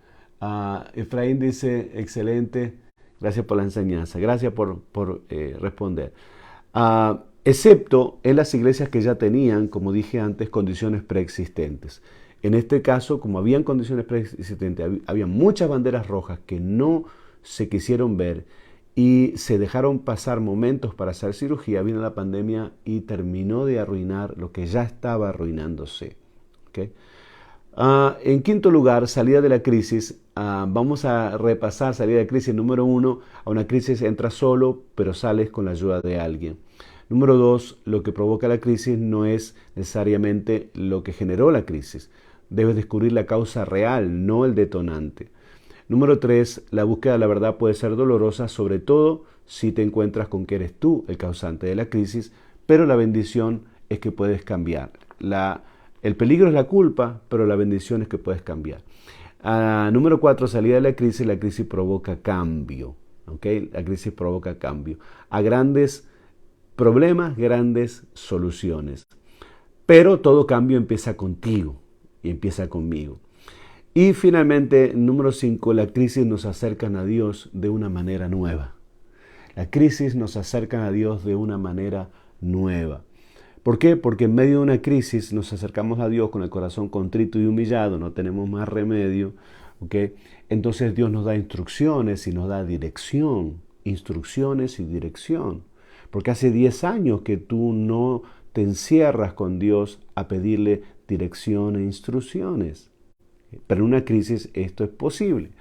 Efraín dice, excelente, gracias por la enseñanza, gracias por responder. Excepto en las iglesias que ya tenían, como dije antes, condiciones preexistentes. En este caso, como habían condiciones preexistentes, había muchas banderas rojas que no se quisieron ver y se dejaron pasar momentos para hacer cirugía. Vino la pandemia y terminó de arruinar lo que ya estaba arruinándose. ¿Okay? En quinto lugar, salida de la crisis. Vamos a repasar salida de crisis número 1. A una crisis entras solo, pero sales con la ayuda de alguien. Número 2, lo que provoca la crisis no es necesariamente lo que generó la crisis. Debes descubrir la causa real, no el detonante. Número 3, la búsqueda de la verdad puede ser dolorosa, sobre todo si te encuentras con que eres tú el causante de la crisis, pero la bendición es que puedes cambiar. El peligro es la culpa, pero la bendición es que puedes cambiar. Número 4, salida de la crisis provoca cambio. ¿Okay? La crisis provoca cambio. A grandes problemas, grandes soluciones. Pero todo cambio empieza contigo y empieza conmigo. Y finalmente, número 5, la crisis nos acercan a Dios de una manera nueva. La crisis nos acerca a Dios de una manera nueva. ¿Por qué? Porque en medio de una crisis nos acercamos a Dios con el corazón contrito y humillado, no tenemos más remedio, ¿ok? Entonces Dios nos da instrucciones y nos da dirección, instrucciones y dirección. Porque hace 10 años que tú no te encierras con Dios a pedirle dirección e instrucciones. Pero en una crisis esto es posible.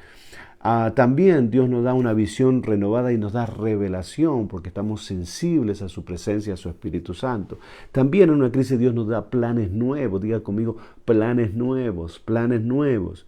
También Dios nos da una visión renovada y nos da revelación porque estamos sensibles a su presencia, a su Espíritu Santo. También en una crisis Dios nos da planes nuevos. Diga conmigo, planes nuevos, planes nuevos.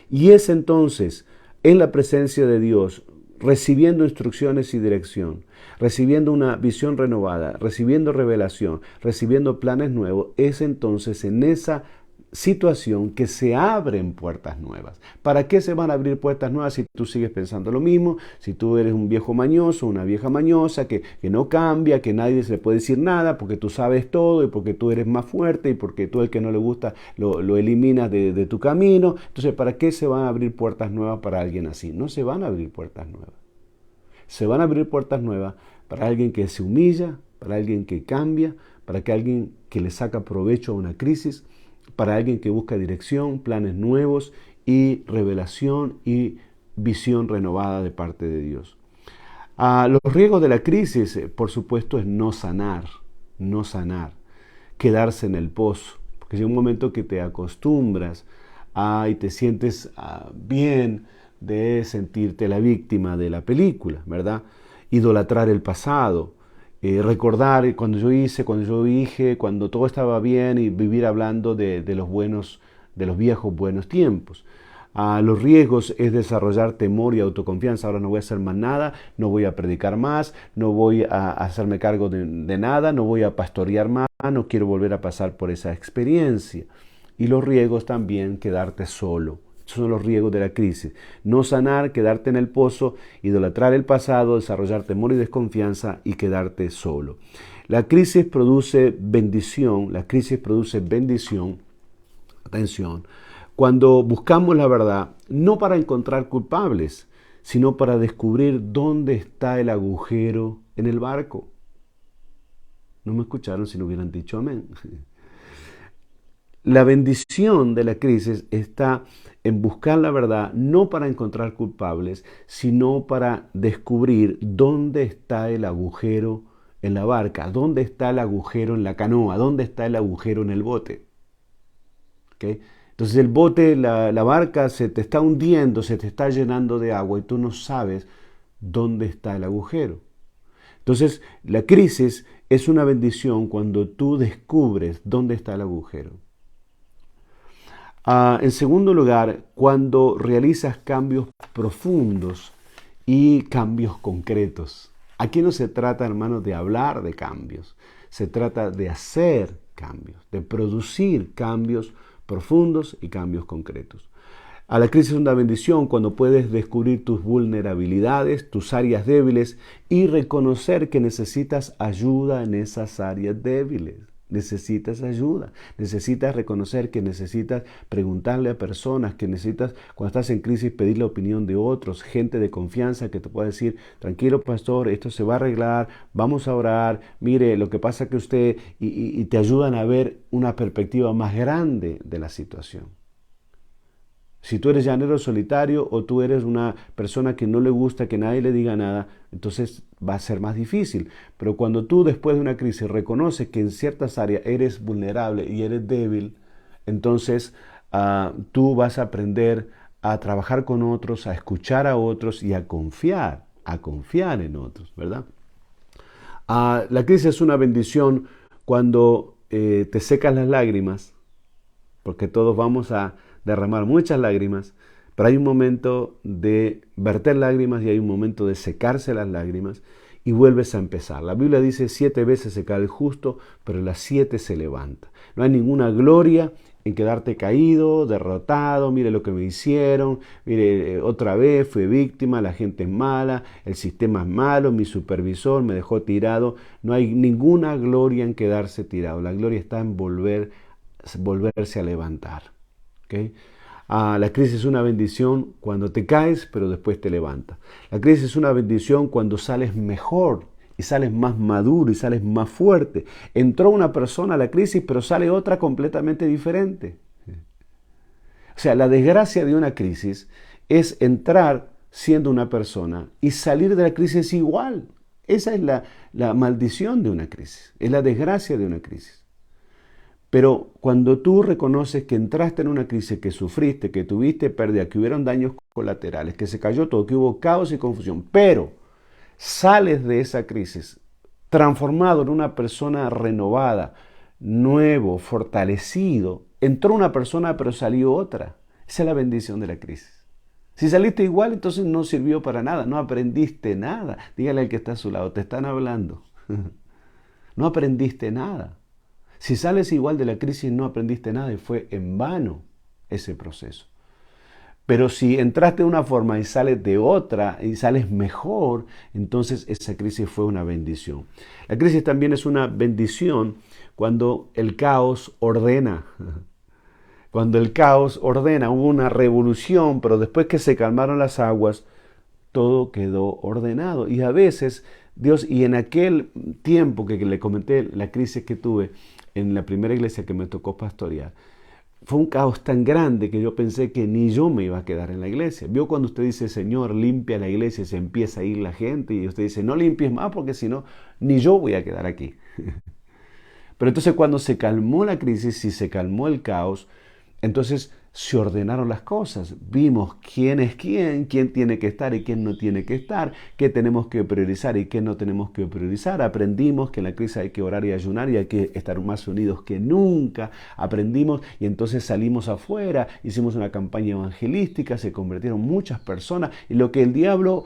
Y es entonces en la presencia de Dios, recibiendo instrucciones y dirección, recibiendo una visión renovada, recibiendo revelación, recibiendo planes nuevos, es entonces en esa situación que se abren puertas nuevas. ¿Para qué se van a abrir puertas nuevas si tú sigues pensando lo mismo? Si tú eres un viejo mañoso, una vieja mañosa que no cambia, que nadie se le puede decir nada porque tú sabes todo y porque tú eres más fuerte y porque tú el que no le gusta lo eliminas de tu camino. Entonces, ¿para qué se van a abrir puertas nuevas para alguien así? No se van a abrir puertas nuevas. Se van a abrir puertas nuevas para alguien que se humilla, para alguien que cambia, para que alguien que le saca provecho a una crisis, para alguien que busca dirección, planes nuevos y revelación y visión renovada de parte de Dios. Los riesgos de la crisis, por supuesto, es no sanar, quedarse en el pozo. Porque llega un momento que te acostumbras y te sientes bien de sentirte la víctima de la película, ¿verdad? Idolatrar el pasado. Recordar cuando yo dije, cuando todo estaba bien y vivir hablando de los viejos buenos tiempos. Los riesgos es desarrollar temor y autoconfianza. Ahora no voy a hacer más nada, no voy a predicar más, no voy a hacerme cargo de nada, no voy a pastorear más, no quiero volver a pasar por esa experiencia. Y los riesgos también, quedarte solo. Esos son los riesgos de la crisis. No sanar, quedarte en el pozo, idolatrar el pasado, desarrollar temor y desconfianza y quedarte solo. La crisis produce bendición. Atención. Cuando buscamos la verdad, no para encontrar culpables, sino para descubrir dónde está el agujero en el barco. No me escucharon si no hubieran dicho amén. La bendición de la crisis está en buscar la verdad, no para encontrar culpables, sino para descubrir dónde está el agujero en la barca, dónde está el agujero en la canoa, dónde está el agujero en el bote. ¿Okay? Entonces el bote, la barca se te está hundiendo, se te está llenando de agua y tú no sabes dónde está el agujero. Entonces la crisis es una bendición cuando tú descubres dónde está el agujero. En segundo lugar, cuando realizas cambios profundos y cambios concretos. Aquí no se trata, hermanos, de hablar de cambios. Se trata de hacer cambios, de producir cambios profundos y cambios concretos. La crisis es una bendición cuando puedes descubrir tus vulnerabilidades, tus áreas débiles y reconocer que necesitas ayuda en esas áreas débiles. Necesitas ayuda, necesitas reconocer que necesitas preguntarle a personas, que necesitas, cuando estás en crisis, pedir la opinión de otros, gente de confianza que te pueda decir, tranquilo pastor, esto se va a arreglar, vamos a orar, mire, lo que pasa que usted, y te ayudan a ver una perspectiva más grande de la situación. Si tú eres llanero solitario o tú eres una persona que no le gusta que nadie le diga nada, entonces va a ser más difícil. Pero cuando tú después de una crisis reconoces que en ciertas áreas eres vulnerable y eres débil, entonces tú vas a aprender a trabajar con otros, a escuchar a otros y a confiar en otros, ¿verdad? La crisis es una bendición cuando te secas las lágrimas, porque todos vamos a derramar muchas lágrimas, pero hay un momento de verter lágrimas y hay un momento de secarse las lágrimas y vuelves a empezar. La Biblia dice 7 veces se cae el justo, pero las 7 se levanta. No hay ninguna gloria en quedarte caído, derrotado, mire lo que me hicieron, mire, otra vez fui víctima, la gente es mala, el sistema es malo, mi supervisor me dejó tirado. No hay ninguna gloria en quedarse tirado, la gloria está en volverse a levantar. ¿Okay? La crisis es una bendición cuando te caes, pero después te levantas. La crisis es una bendición cuando sales mejor y sales más maduro y sales más fuerte. Entró una persona a la crisis, pero sale otra completamente diferente. O sea, la desgracia de una crisis es entrar siendo una persona y salir de la crisis igual. Esa es la maldición de una crisis, es la desgracia de una crisis. Pero cuando tú reconoces que entraste en una crisis, que sufriste, que tuviste pérdida, que hubieron daños colaterales, que se cayó todo, que hubo caos y confusión, pero sales de esa crisis transformado en una persona renovada, nuevo, fortalecido, entró una persona pero salió otra. Esa es la bendición de la crisis. Si saliste igual, entonces no sirvió para nada, no aprendiste nada. Dígale al que está a su lado, te están hablando. No aprendiste nada. Si sales igual de la crisis, no aprendiste nada y fue en vano ese proceso. Pero si entraste de una forma y sales de otra y sales mejor, entonces esa crisis fue una bendición. La crisis también es una bendición cuando el caos ordena. Cuando el caos ordena, hubo una revolución, pero después que se calmaron las aguas, todo quedó ordenado. Y a veces Dios, y en aquel tiempo que le comenté la crisis que tuve en la primera iglesia que me tocó pastorear, fue un caos tan grande que yo pensé que ni yo me iba a quedar en la iglesia. Vio cuando usted dice, Señor, limpia la iglesia, y se empieza a ir la gente, y usted dice, no limpies más porque si no, ni yo voy a quedar aquí. Pero entonces cuando se calmó la crisis y se calmó el caos, entonces se ordenaron las cosas. Vimos quién es quién tiene que estar y quién no tiene que estar, qué tenemos que priorizar y qué no tenemos que priorizar. Aprendimos que en la crisis hay que orar y ayunar y hay que estar más unidos que nunca. Aprendimos y entonces salimos afuera, hicimos una campaña evangelística, se convirtieron muchas personas y lo que el diablo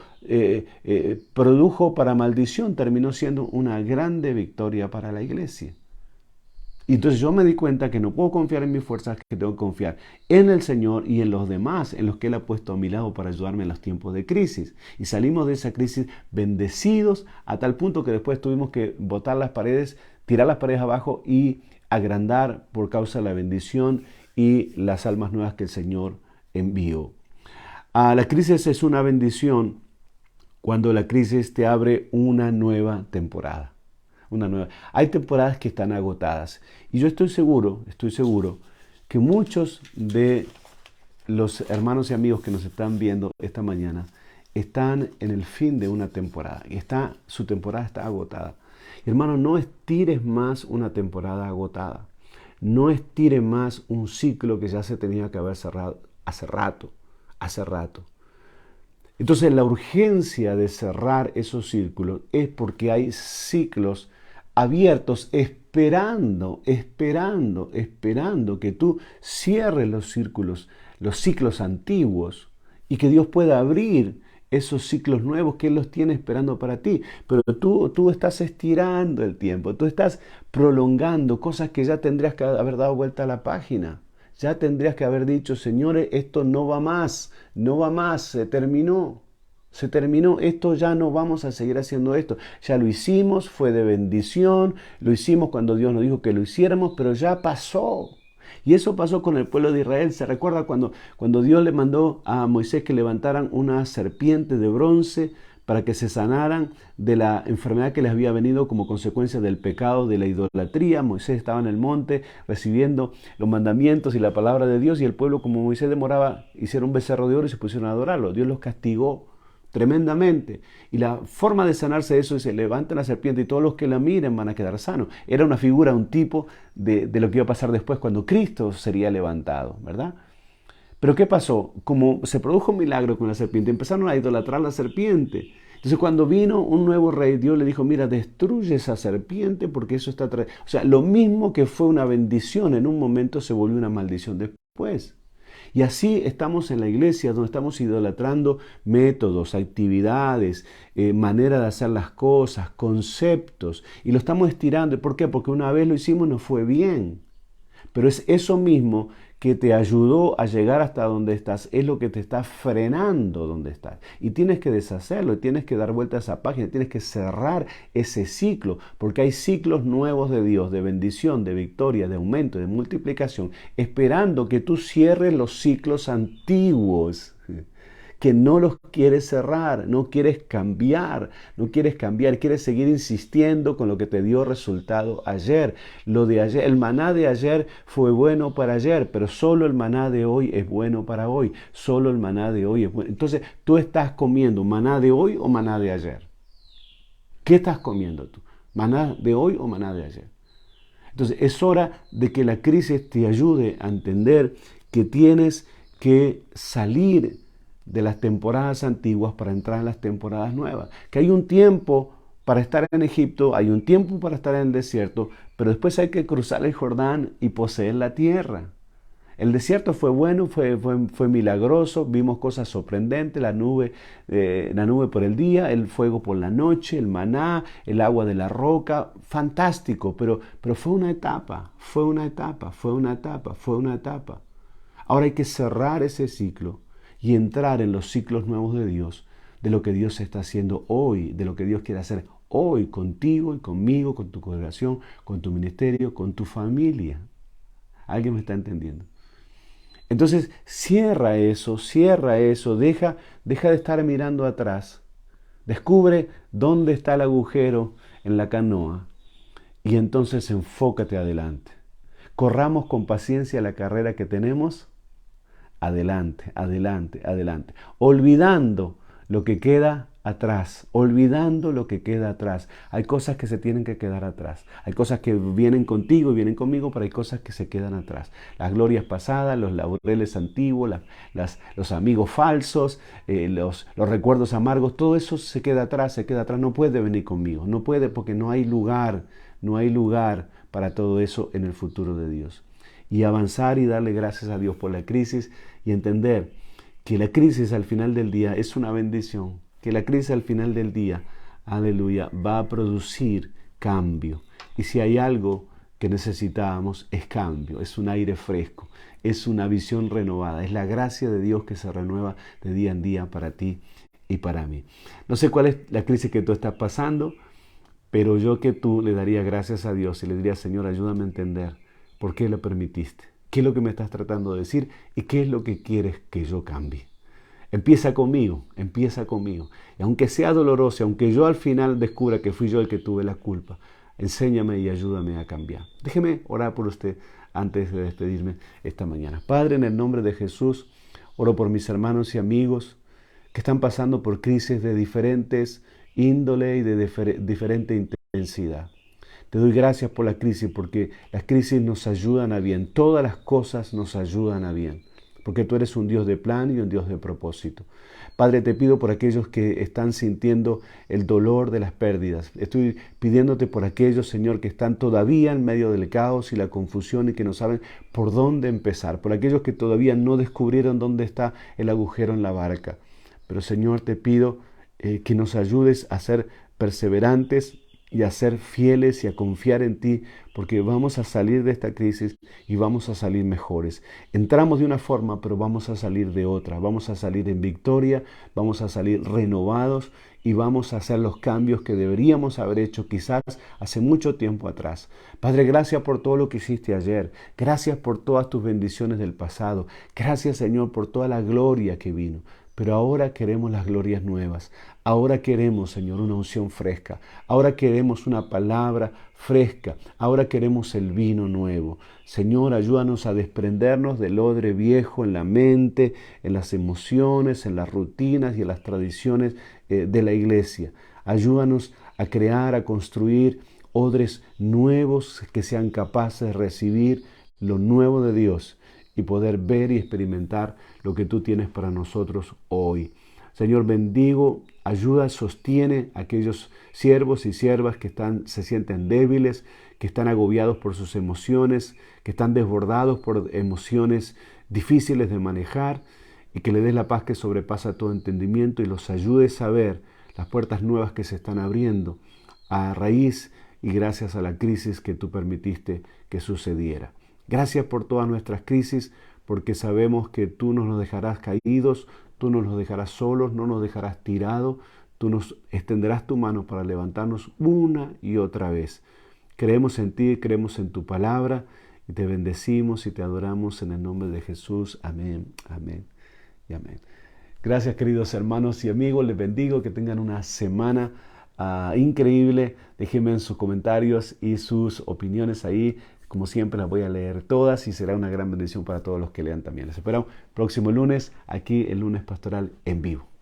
produjo para maldición terminó siendo una grande victoria para la iglesia. Y entonces yo me di cuenta que no puedo confiar en mis fuerzas, que tengo que confiar en el Señor y en los demás, en los que Él ha puesto a mi lado para ayudarme en los tiempos de crisis. Y salimos de esa crisis bendecidos a tal punto que después tuvimos que botar las paredes, tirar las paredes abajo y agrandar por causa de la bendición y las almas nuevas que el Señor envió. La crisis es una bendición cuando la crisis te abre una nueva temporada. Hay temporadas que están agotadas y yo estoy seguro que muchos de los hermanos y amigos que nos están viendo esta mañana están en el fin de una temporada y su temporada está agotada. Hermano, no estires más una temporada agotada. No estires más un ciclo que ya se tenía que haber cerrado hace rato. Entonces la urgencia de cerrar esos círculos es porque hay ciclos abiertos esperando que tú cierres los ciclos antiguos y que Dios pueda abrir esos ciclos nuevos que Él los tiene esperando para ti. Pero tú estás estirando el tiempo, tú estás prolongando cosas que ya tendrías que haber dado vuelta a la página. Ya tendrías que haber dicho, señores, esto no va más, se terminó, esto ya no vamos a seguir haciendo esto. Ya lo hicimos, fue de bendición, lo hicimos cuando Dios nos dijo que lo hiciéramos, pero ya pasó. Y eso pasó con el pueblo de Israel. ¿Se recuerda cuando Dios le mandó a Moisés que levantaran una serpiente de bronce para que se sanaran de la enfermedad que les había venido como consecuencia del pecado de la idolatría? Moisés estaba en el monte recibiendo los mandamientos y la palabra de Dios y el pueblo, como Moisés demoraba, hicieron un becerro de oro y se pusieron a adorarlo. Dios los castigó tremendamente. Y la forma de sanarse de eso es: se levanta la serpiente y todos los que la miren van a quedar sanos. Era una figura, un tipo de lo que iba a pasar después cuando Cristo sería levantado, ¿verdad? Pero ¿qué pasó? Como se produjo un milagro con la serpiente, empezaron a idolatrar la serpiente. Entonces cuando vino un nuevo rey, Dios le dijo, mira, destruye esa serpiente porque eso está... O sea, lo mismo que fue una bendición en un momento se volvió una maldición después. Y así estamos en la iglesia, donde estamos idolatrando métodos, actividades, manera de hacer las cosas, conceptos, y lo estamos estirando. ¿Por qué? Porque una vez lo hicimos y nos fue bien. Pero es eso mismo que te ayudó a llegar hasta donde estás, es lo que te está frenando donde estás. Y tienes que deshacerlo, y tienes que dar vuelta a esa página, tienes que cerrar ese ciclo, porque hay ciclos nuevos de Dios, de bendición, de victoria, de aumento, de multiplicación, esperando que tú cierres los ciclos antiguos, que no los quieres cerrar, no quieres cambiar, quieres seguir insistiendo con lo que te dio resultado ayer. Lo de ayer, el maná de ayer fue bueno para ayer, pero solo el maná de hoy es bueno para hoy. Solo el maná de hoy es bueno. Entonces, ¿tú estás comiendo maná de hoy o maná de ayer? ¿Qué estás comiendo tú? ¿Maná de hoy o maná de ayer? Entonces, es hora de que la crisis te ayude a entender que tienes que salir de las temporadas antiguas para entrar en las temporadas nuevas. Que hay un tiempo para estar en Egipto, hay un tiempo para estar en el desierto, pero después hay que cruzar el Jordán y poseer la tierra. El desierto fue bueno, fue milagroso, vimos cosas sorprendentes, la nube por el día, el fuego por la noche, el maná, el agua de la roca, fantástico, pero fue una etapa, fue una etapa, fue una etapa, fue una etapa. Ahora hay que cerrar ese ciclo y entrar en los ciclos nuevos de Dios, de lo que Dios está haciendo hoy, de lo que Dios quiere hacer hoy contigo y conmigo, con tu congregación, con tu ministerio, con tu familia. ¿Alguien me está entendiendo? Entonces cierra eso, deja de estar mirando atrás. Descubre dónde está el agujero en la canoa y entonces enfócate adelante. Corramos con paciencia la carrera que tenemos. Adelante, adelante, adelante. Olvidando lo que queda atrás, olvidando lo que queda atrás. Hay cosas que se tienen que quedar atrás. Hay cosas que vienen contigo y vienen conmigo, pero hay cosas que se quedan atrás. Las glorias pasadas, los laureles antiguos, los amigos falsos, los recuerdos amargos, todo eso se queda atrás, no puede venir conmigo. No puede porque no hay lugar para todo eso en el futuro de Dios. Y avanzar y darle gracias a Dios por la crisis y entender que la crisis al final del día es una bendición, que la crisis al final del día, aleluya, va a producir cambio. Y si hay algo que necesitábamos es cambio, es un aire fresco, es una visión renovada, es la gracia de Dios que se renueva de día en día para ti y para mí. No sé cuál es la crisis que tú estás pasando, pero yo que tú le daría gracias a Dios y le diría, Señor, ayúdame a entender por qué lo permitiste, qué es lo que me estás tratando de decir y qué es lo que quieres que yo cambie. Empieza conmigo. Y aunque sea doloroso, aunque yo al final descubra que fui yo el que tuve la culpa, enséñame y ayúdame a cambiar. Déjeme orar por usted antes de despedirme esta mañana. Padre, en el nombre de Jesús, oro por mis hermanos y amigos que están pasando por crisis de diferentes índole y de diferente intensidad. Te doy gracias por la crisis, porque las crisis nos ayudan a bien. Todas las cosas nos ayudan a bien, porque tú eres un Dios de plan y un Dios de propósito. Padre, te pido por aquellos que están sintiendo el dolor de las pérdidas. Estoy pidiéndote por aquellos, Señor, que están todavía en medio del caos y la confusión y que no saben por dónde empezar. Por aquellos que todavía no descubrieron dónde está el agujero en la barca. Pero, Señor, te pido que nos ayudes a ser perseverantes y a ser fieles y a confiar en ti, porque vamos a salir de esta crisis y vamos a salir mejores. Entramos de una forma, pero vamos a salir de otra. Vamos a salir en victoria, vamos a salir renovados y vamos a hacer los cambios que deberíamos haber hecho quizás hace mucho tiempo atrás. Padre, gracias por todo lo que hiciste ayer. Gracias por todas tus bendiciones del pasado. Gracias, Señor, por toda la gloria que vino. Pero ahora queremos las glorias nuevas. Ahora queremos, Señor, una unción fresca. Ahora queremos una palabra fresca. Ahora queremos el vino nuevo. Señor, ayúdanos a desprendernos del odre viejo en la mente, en las emociones, en las rutinas y en las tradiciones de la iglesia. Ayúdanos a crear, a construir odres nuevos que sean capaces de recibir lo nuevo de Dios y poder ver y experimentar lo que tú tienes para nosotros hoy. Señor, bendigo, ayuda, sostiene a aquellos siervos y siervas que se sienten débiles, que están agobiados por sus emociones, que están desbordados por emociones difíciles de manejar, y que le des la paz que sobrepasa todo entendimiento y los ayudes a ver las puertas nuevas que se están abriendo a raíz y gracias a la crisis que tú permitiste que sucediera. Gracias por todas nuestras crisis, porque sabemos que tú no nos dejarás caídos, tú no nos dejarás solos, no nos dejarás tirados, tú nos extenderás tu mano para levantarnos una y otra vez. Creemos en ti, creemos en tu palabra y te bendecimos y te adoramos en el nombre de Jesús. Amén, amén y amén. Gracias, queridos hermanos y amigos. Les bendigo, que tengan una semana increíble. Déjenme en sus comentarios y sus opiniones ahí. Como siempre, las voy a leer todas y será una gran bendición para todos los que lean también. Les espero próximo lunes, aquí el Lunes Pastoral en vivo.